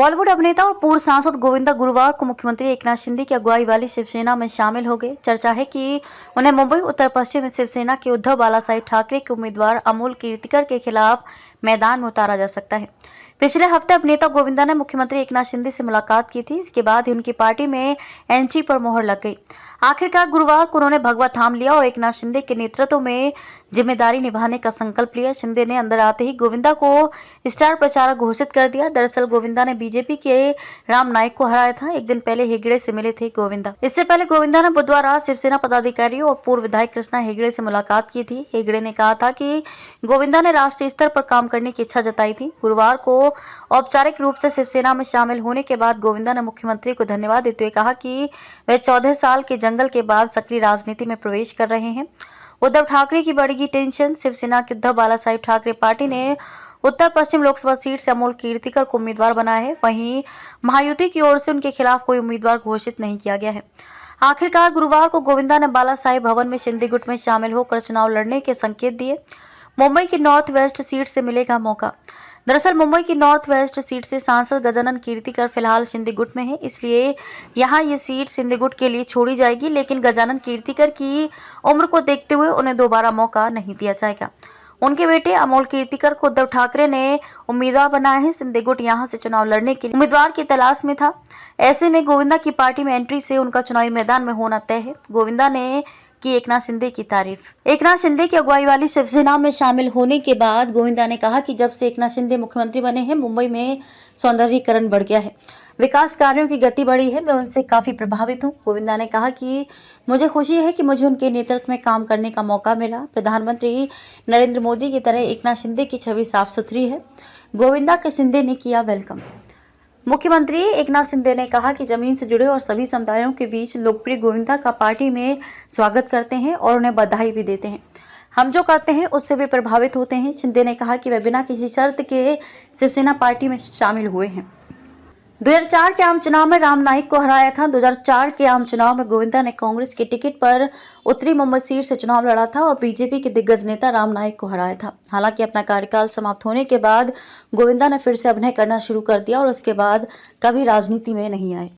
बॉलीवुड अभिनेता और पूर्व सांसद गोविंदा गुरुवार को मुख्यमंत्री एकनाथ शिंदे की अगुवाई वाली शिवसेना में शामिल हो गए। चर्चा है कि उन्हें मुंबई उत्तर पश्चिम में शिवसेना के उद्धव बालासाहेब ठाकरे के उम्मीदवार अमोल कीर्तिकर के खिलाफ मैदान में उतारा जा सकता है। पिछले हफ्ते अभिनेता गोविंदा ने मुख्यमंत्री एकनाथ शिंदे से मुलाकात की थी। इसके बाद ही उनकी पार्टी में एंट्री पर मोहर लग गई। आखिरकार गुरुवार को उन्होंने भगवा थाम लिया और एकनाथ शिंदे के नेतृत्व में जिम्मेदारी निभाने का संकल्प लिया। शिंदे ने अंदर आते ही गोविंदा को स्टार प्रचारक घोषित कर दिया। दरअसल गोविंदा ने बीजेपी के राम नाईक को हराया था। एक दिन पहले हेगड़े से मिले थे गोविंदा। इससे पहले गोविंदा ने बुधवार रात शिवसेना पदाधिकारियों और पूर्व विधायक कृष्णा हेगड़े से मुलाकात की थी। हेगड़े ने कहा था कि गोविंदा ने राष्ट्रीय स्तर पर काम करने की इच्छा जताई थी। गुरुवार को औपचारिक रूप से शिवसेना में शामिल होने के बाद गोविंदा ने मुख्यमंत्री को धन्यवाद देते हुए कहा कि वे 14 साल के जंगल के बाद सक्रिय राजनीति में प्रवेश कर रहे हैं। उद्धव ठाकरे की बढ़ेगी टेंशन। शिवसेना के उद्धव बालासाहेब ठाकरे पार्टी ने उत्तर पश्चिम लोकसभा सीट से अमोल कीर्तिकर को उम्मीदवार बनाया है। वहीं महायुति की ओर से उनके खिलाफ कोई उम्मीदवार घोषित नहीं किया गया है। आखिरकार गुरुवार को गोविंदा ने बालासाहेब भवन में शिंदे गुट में शामिल होकर चुनाव लड़ने के संकेत दिए। मुंबई की नॉर्थ वेस्ट सीट से मिलेगा मौका। दरअसल मुंबई की नॉर्थ वेस्ट सीट से सांसद गजानन कीर्तिकर फिलहाल शिंदे गुट में है, इसलिए यहां ये सीट शिंदे गुट के लिए छोड़ी जाएगी। लेकिन गजानन कीर्तिकर की उम्र को देखते हुए उन्हें दोबारा मौका नहीं दिया जाएगा। उनके बेटे अमोल कीर्तिकर को उद्धव ठाकरे ने उम्मीदवार बनाया है। शिंदे गुट यहां से चुनाव लड़ने के लिए उम्मीदवार की तलाश में था। ऐसे में गोविंदा की पार्टी में एंट्री से उनका चुनावी मैदान में होना तय है। गोविंदा ने की एकनाथ शिंदे की तारीफ। एकनाथ शिंदे की अगुवाई वाली शिवसेना में शामिल होने के बाद गोविंदा ने कहा कि जब से एकनाथ शिंदे मुख्यमंत्री बने हैं, मुंबई में सौंदर्यीकरण बढ़ गया है, विकास कार्यों की गति बढ़ी है। मैं उनसे काफी प्रभावित हूं। गोविंदा ने कहा कि मुझे खुशी है कि मुझे उनके नेतृत्व में काम करने का मौका मिला। प्रधानमंत्री नरेंद्र मोदी की तरह एकनाथ शिंदे की छवि साफ सुथरी है। गोविंदा के शिंदे ने किया वेलकम। मुख्यमंत्री एकनाथ शिंदे ने कहा कि जमीन से जुड़े और सभी समुदायों के बीच लोकप्रिय गोविंदा का पार्टी में स्वागत करते हैं और उन्हें बधाई भी देते हैं। हम जो करते हैं उससे वे प्रभावित होते हैं। शिंदे ने कहा कि वे बिना किसी शर्त के शिवसेना पार्टी में शामिल हुए हैं। 2004 के आम चुनाव में राम नाईक को हराया था। 2004 के आम चुनाव में गोविंदा ने कांग्रेस की टिकट पर उत्तरी मुंबई सीट से चुनाव लड़ा था और बीजेपी के दिग्गज नेता राम नाईक को हराया था। हालांकि अपना कार्यकाल समाप्त होने के बाद गोविंदा ने फिर से अभिनय करना शुरू कर दिया और उसके बाद कभी राजनीति में नहीं आए।